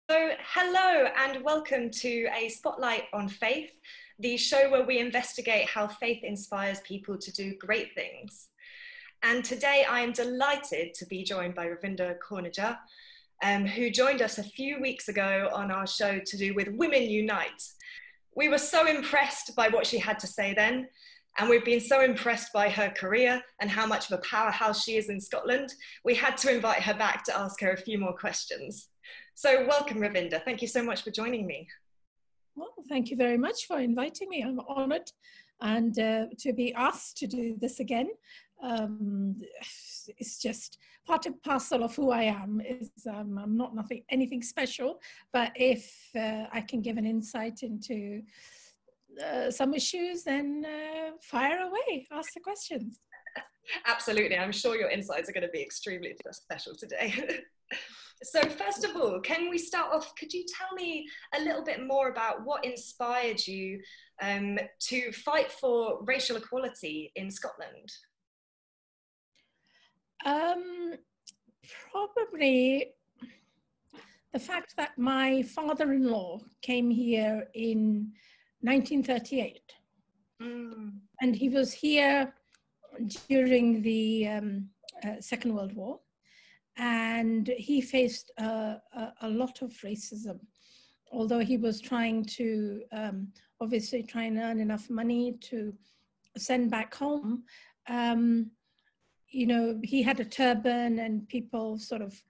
So, hello and welcome to a Spotlight on Faith, the show where we investigate how faith inspires people to do great things. And today I am delighted to be joined by Ravinder Nijjar, who joined us a few weeks ago on our show to do with Women Unite. We were so impressed by what she had to say then, and we've been so impressed by her career and how much of a powerhouse she is in Scotland. We had to invite her back to ask her a few more questions. So welcome, Ravinder. Thank you so much for joining me. Well, thank you very much for inviting me. I'm honored and to be asked to do this again. It's just part and parcel of who I am. I'm not anything special, but if I can give an insight into some issues, then fire away, ask the questions. Absolutely. I'm sure your insights are going to be extremely special today. So first of all, can we start off, could you tell me a little bit more about what inspired you to fight for racial equality in Scotland? Probably the fact that my father-in-law came here in 1938. And he was here during the Second World War. And he faced a lot of racism, although he was trying to obviously try and earn enough money to send back home. You know, he had a turban and people sort of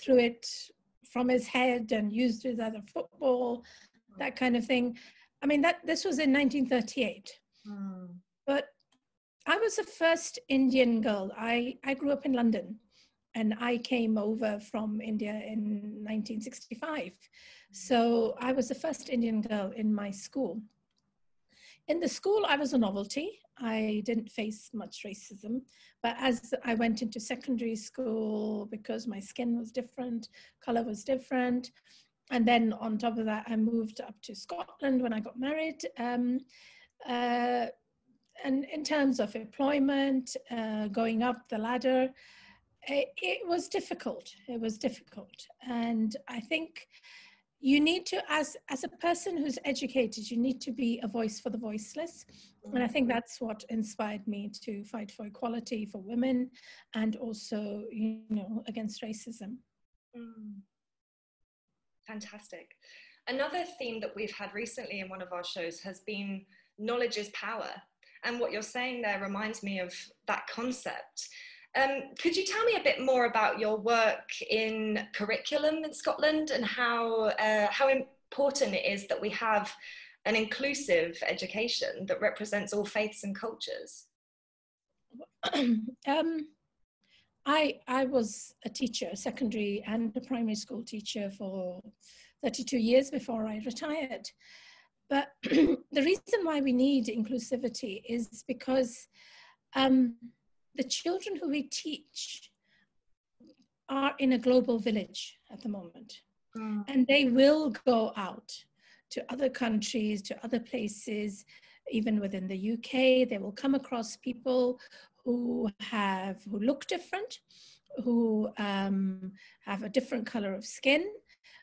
threw it from his head and used it as a football, that kind of thing. I mean, this was in 1938. But I was the first Indian girl. I grew up in London. And I came over from India in 1965. So I was the first Indian girl in my school. In the school, I was a novelty. I didn't face much racism. But as I went into secondary school, because my skin was different, color was different. And then on top of that, I moved up to Scotland when I got married. And in terms of employment, going up the ladder, it was difficult. It was difficult. And I think you need to, as a person who's educated, you need to be a voice for the voiceless. And I think that's what inspired me to fight for equality for women and also, you know, against racism. Fantastic. Another theme that we've had recently in one of our shows has been knowledge is power. And what you're saying there reminds me of that concept. Could you tell me a bit more about your work in curriculum in Scotland and how important it is that we have an inclusive education that represents all faiths and cultures? I was a teacher, a secondary and a primary school teacher for 32 years before I retired. But the reason why we need inclusivity is because the children who we teach are in a global village at the moment. And they will go out to other countries, to other places, even within the UK. They will come across people who look different, who have a different color of skin,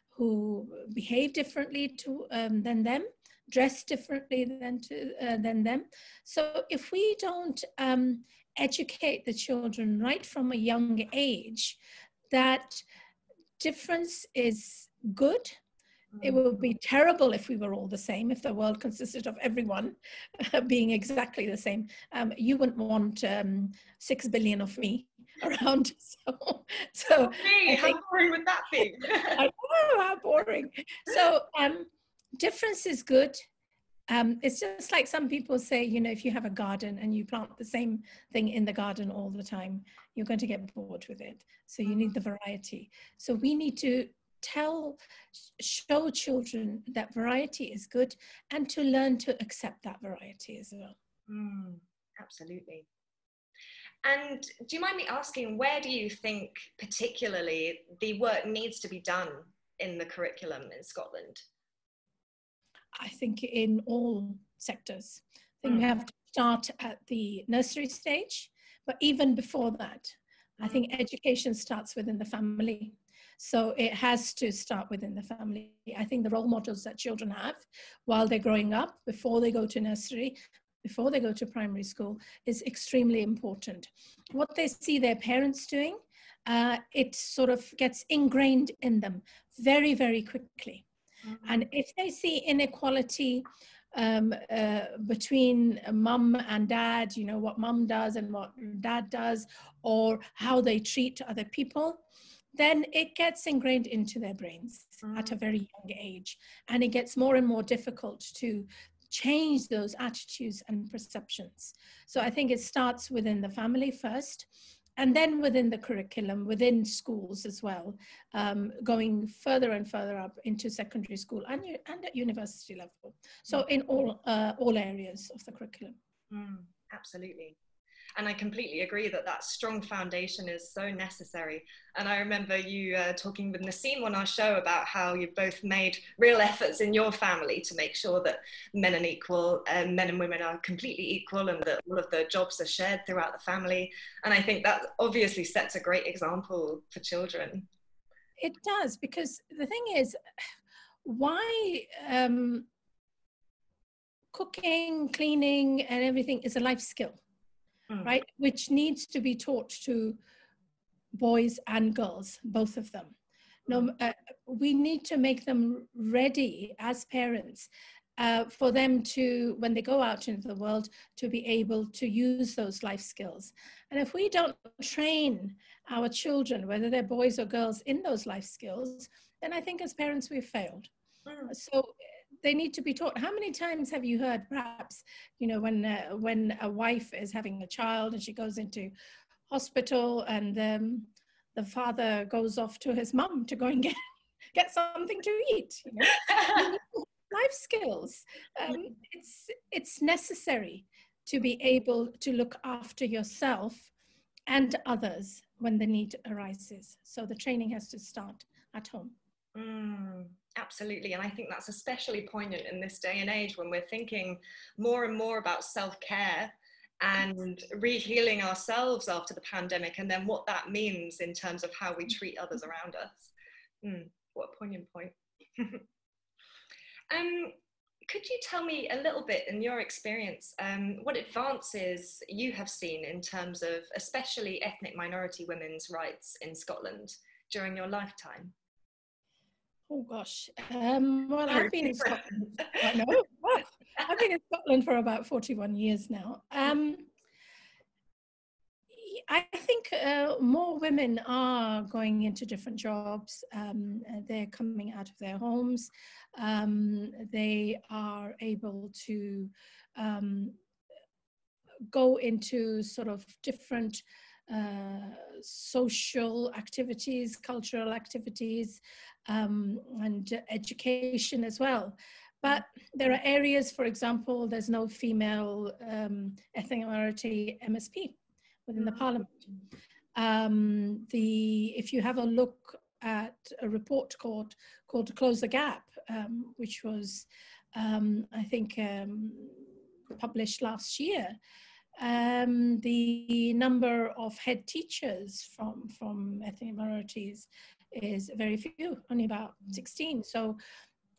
who behave differently than them, dress differently than them. So if we don't educate the children right from a young age that difference is good. It would be terrible if we were all the same, if the world consisted of everyone being exactly the same. You wouldn't want 6 billion of me around. So me, how boring would that be? I know, how boring. So difference is good. It's just like some people say, you know, if you have a garden and you plant the same thing in the garden all the time, you're going to get bored with it. So you need the variety. So we need to show children that variety is good and to learn to accept that variety as well. Absolutely. And do you mind me asking, where do you think particularly the work needs to be done in the curriculum in Scotland? I think in all sectors. I think we have to start at the nursery stage, but even before that, I think education starts within the family. So it has to start within the family. I think the role models that children have while they're growing up, before they go to nursery, before they go to primary school, is extremely important. What they see their parents doing, it sort of gets ingrained in them very, very quickly. And if they see inequality between mum and dad, you know, what mum does and what dad does, or how they treat other people, then it gets ingrained into their brains at a very young age. And it gets more and more difficult to change those attitudes and perceptions. So I think it starts within the family first, and then within the curriculum, within schools as well, going further and further up into secondary school and at university level. So in all areas of the curriculum. Absolutely. And I completely agree that that strong foundation is so necessary. And I remember you talking with Naseem on our show about how you've both made real efforts in your family to make sure that men and women are completely equal, and that all of the jobs are shared throughout the family. And I think that obviously sets a great example for children. It does, because the thing is, why cooking, cleaning, and everything is a life skill. Right, which needs to be taught to boys and girls, both of them. We need to make them ready as parents for them to, when they go out into the world, to be able to use those life skills. And if we don't train our children, whether they're boys or girls, in those life skills, then I think as parents we've failed. So they need to be taught. How many times have you heard, perhaps, you know, when a wife is having a child and she goes into hospital, and the father goes off to his mum to go and get something to eat, you know? Life skills. It's necessary to be able to look after yourself and others when the need arises. So the training has to start at home. Absolutely. And I think that's especially poignant in this day and age, when we're thinking more and more about self-care and re-healing ourselves after the pandemic, and then what that means in terms of how we treat others around us. What a poignant point. Could you tell me a little bit, in your experience, what advances you have seen in terms of especially ethnic minority women's rights in Scotland during your lifetime? Oh gosh, well, I've been in Scotland. I know. Well, I've been in Scotland for about 41 years now. I think more women are going into different jobs. They're coming out of their homes. They are able to go into sort of different social activities, cultural activities, and education as well. But there are areas, for example, there's no female ethnic minority MSP within the parliament. If you have a look at a report called Close the Gap, which was, I think, published last year, the number of head teachers from ethnic minorities is very few, only about 16. So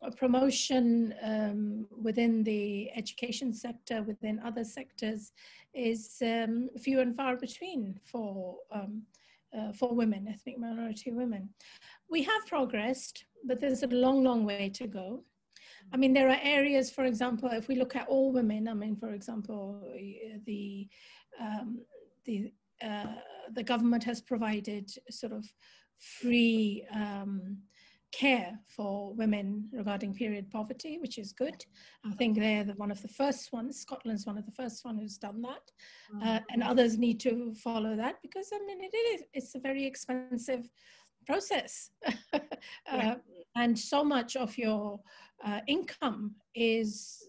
a promotion within the education sector, within other sectors, is few and far between for women, ethnic minority women. We have progressed, but there's a long, long way to go. I mean, there are areas, for example, if we look at all women, I mean, for example, the government has provided sort of free care for women regarding period poverty, which is good. I think they're one of the first ones. Scotland's one of the first ones who's done that, and others need to follow that, because I mean it's a very expensive process, and so much of your income is,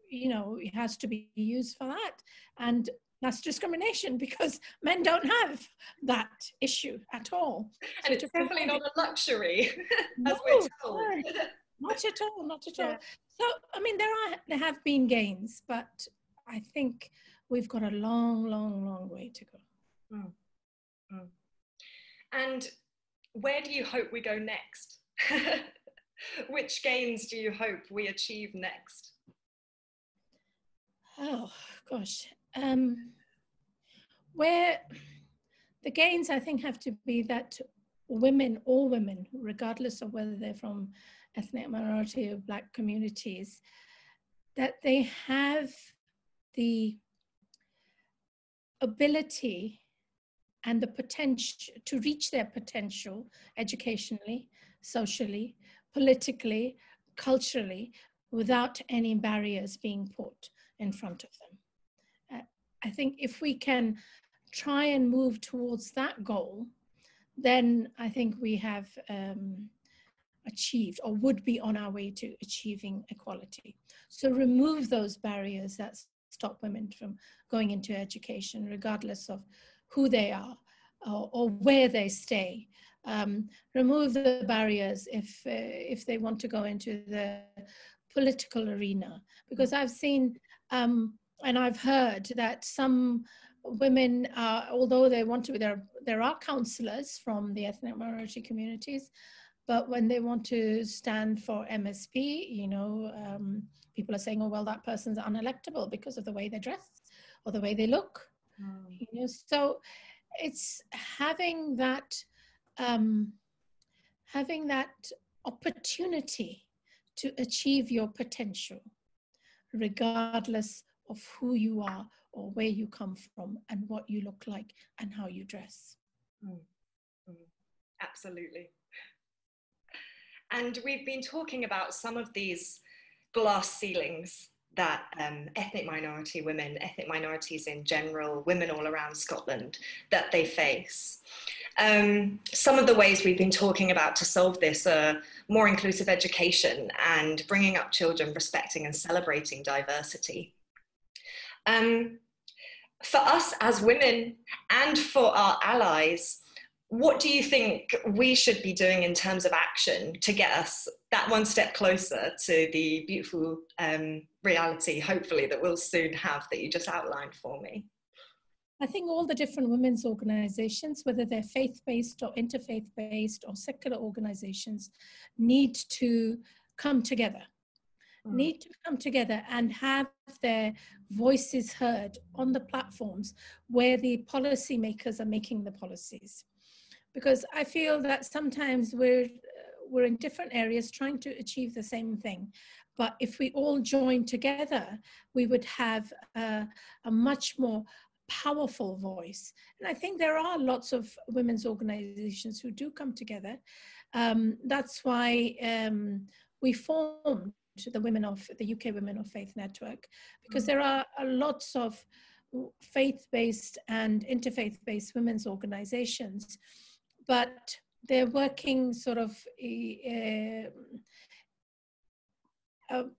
you know, it has to be used for that, and that's discrimination, because men don't have that issue at all. And it's definitely not a luxury, as we're told. Not at all, not at all. So, I mean, there have been gains, but I think we've got a long, long, long way to go. And where do you hope we go next? Which gains do you hope we achieve next? Oh, gosh. Where the gains, I think, have to be that women, all women, regardless of whether they're from ethnic minority or Black communities, that they have the ability and the potential to reach their potential educationally, socially, politically, culturally, without any barriers being put in front of them. I think if we can try and move towards that goal, then I think we have achieved, or would be on our way to achieving, equality. So remove those barriers that stop women from going into education, regardless of who they are or where they stay. Remove the barriers if they want to go into the political arena, because I've seen and I've heard that some women, although they want to, there are counselors from the ethnic minority communities, but when they want to stand for MSP, you know, people are saying, oh, well, that person's unelectable because of the way they dress or the way they look. You know, so it's having that opportunity to achieve your potential, regardless of who you are or where you come from and what you look like and how you dress. Absolutely. And we've been talking about some of these glass ceilings that ethnic minority women, ethnic minorities in general, women all around Scotland, that they face. Some of the ways we've been talking about to solve this are more inclusive education and bringing up children respecting and celebrating diversity. For us as women and for our allies, what do you think we should be doing in terms of action to get us that one step closer to the beautiful reality, hopefully, that we'll soon have, that you just outlined for me? I think all the different women's organizations, whether they're faith-based or interfaith-based or secular organizations, need to come together. Need to come together and have their voices heard on the platforms where the policymakers are making the policies. Because I feel that sometimes we're in different areas trying to achieve the same thing. But if we all join together, we would have a much more powerful voice. And I think there are lots of women's organizations who do come together. That's why we formed the UK Women of Faith Network, because there are lots of faith-based and interfaith-based women's organizations, but they're working sort of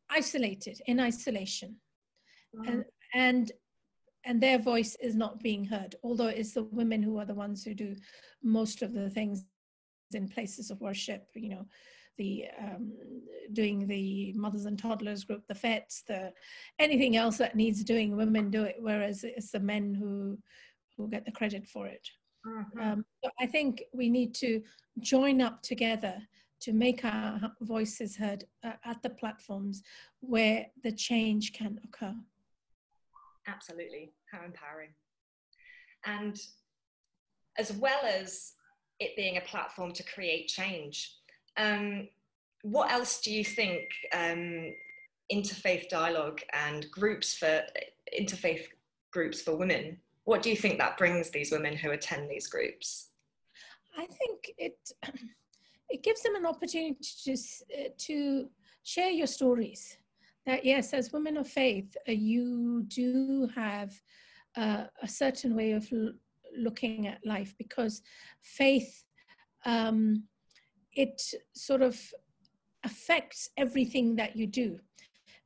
isolated, in isolation. And their voice is not being heard, although it's the women who are the ones who do most of the things in places of worship, you know, doing the mothers and toddlers group, the FETs, anything else that needs doing, women do it, whereas it's the men who get the credit for it. So I think we need to join up together to make our voices heard at the platforms where the change can occur. Absolutely, how empowering. And as well as it being a platform to create change, what else do you think interfaith dialogue and interfaith groups for women, what do you think that brings these women who attend these groups? I think it gives them an opportunity to share your stories. That yes, as women of faith, you do have a certain way of looking at life, because faith, it sort of affects everything that you do.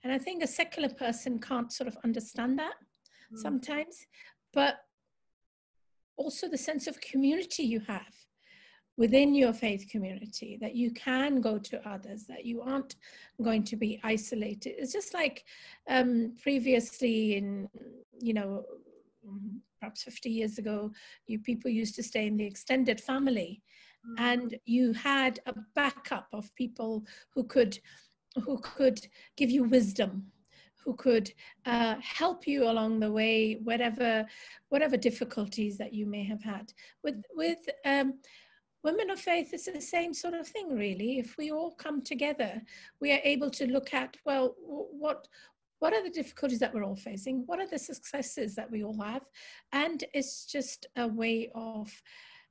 And I think a secular person can't sort of understand that sometimes, but also the sense of community you have within your faith community, that you can go to others, that you aren't going to be isolated. It's just like previously in, you know, perhaps 50 years ago, people used to stay in the extended family. and you had a backup of people who could give you wisdom, who could help you along the way, whatever difficulties that you may have had. With women of faith, it's the same sort of thing, really. If we all come together, we are able to look at, well, what are the difficulties that we're all facing? What are the successes that we all have? And it's just a way of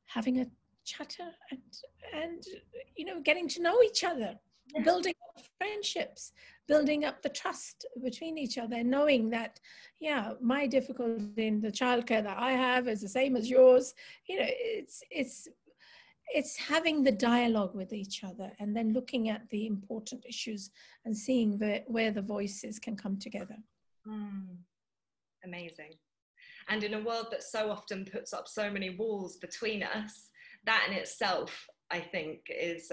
having a chatter and getting to know each other, building up friendships, building up the trust between each other, knowing that, yeah, my difficulty in the childcare that I have is the same as yours. It's having the dialogue with each other and then looking at the important issues and seeing where the voices can come together. Amazing. And in a world that so often puts up so many walls between us, that in itself, I think, is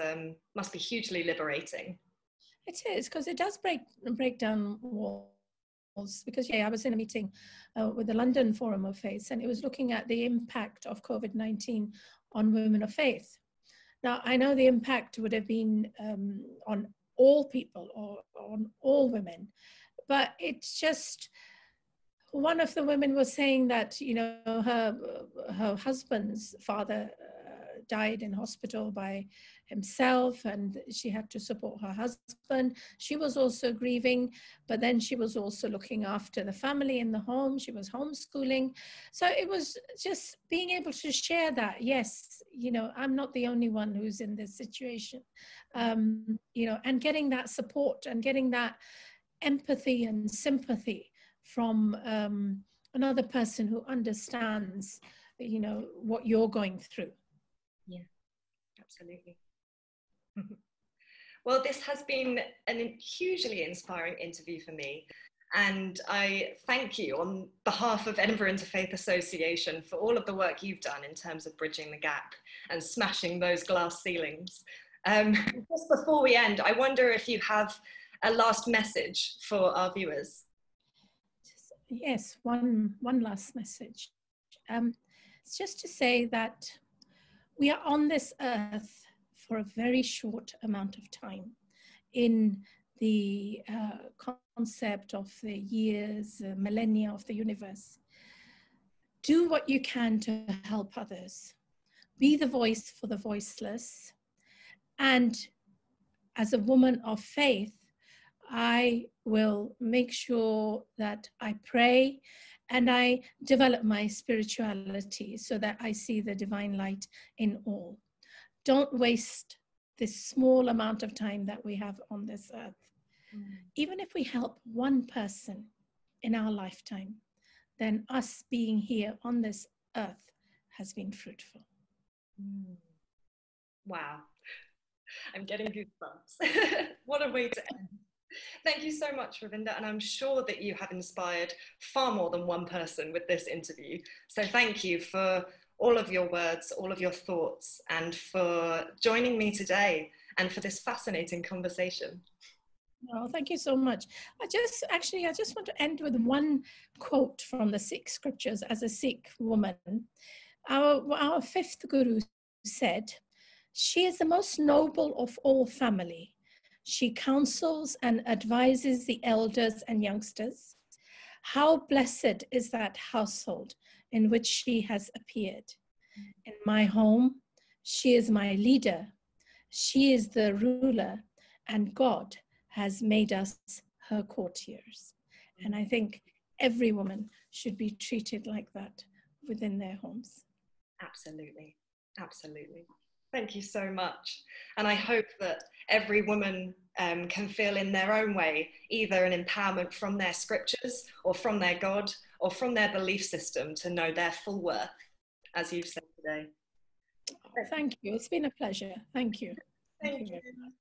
must be hugely liberating. It is, because it does break down walls. Because I was in a meeting with the London Forum of Faith, and it was looking at the impact of COVID-19 on women of faith. Now, I know the impact would have been on all people or on all women, but it's just, one of the women was saying that, her husband's father died in hospital by himself, and she had to support her husband. She was also grieving, but then she was also looking after the family in the home. She was homeschooling. So it was just being able to share that, yes, I'm not the only one who's in this situation, and getting that support and getting that empathy and sympathy from another person who understands, what you're going through. Yeah, absolutely. Well, this has been a hugely inspiring interview for me, and I thank you on behalf of Edinburgh Interfaith Association for all of the work you've done in terms of bridging the gap and smashing those glass ceilings. Just before we end, I wonder if you have a last message for our viewers. Yes, one last message. It's just to say that we are on this earth for a very short amount of time in the concept of the years, millennia of the universe. Do what you can to help others. Be the voice for the voiceless. And as a woman of faith, I will make sure that I pray and I develop my spirituality so that I see the divine light in all. Don't waste this small amount of time that we have on this earth. Even if we help one person in our lifetime, then us being here on this earth has been fruitful. Wow. I'm getting goosebumps. What a way to end. Thank you so much, Ravinder, and I'm sure that you have inspired far more than one person with this interview. So thank you for all of your words, all of your thoughts, and for joining me today and for this fascinating conversation. Oh, thank you so much. I just want to end with one quote from the Sikh scriptures. As a Sikh woman, our fifth Guru said, "She is the most noble of all family. She counsels and advises the elders and youngsters. How blessed is that household in which she has appeared. In my home, she is my leader. She is the ruler, and God has made us her courtiers." And I think every woman should be treated like that within their homes. Absolutely, absolutely. Thank you so much. And I hope that every woman can feel in their own way either an empowerment from their scriptures or from their God or from their belief system to know their full worth, as you've said today. Thank you. It's been a pleasure. Thank you. Thank you very much.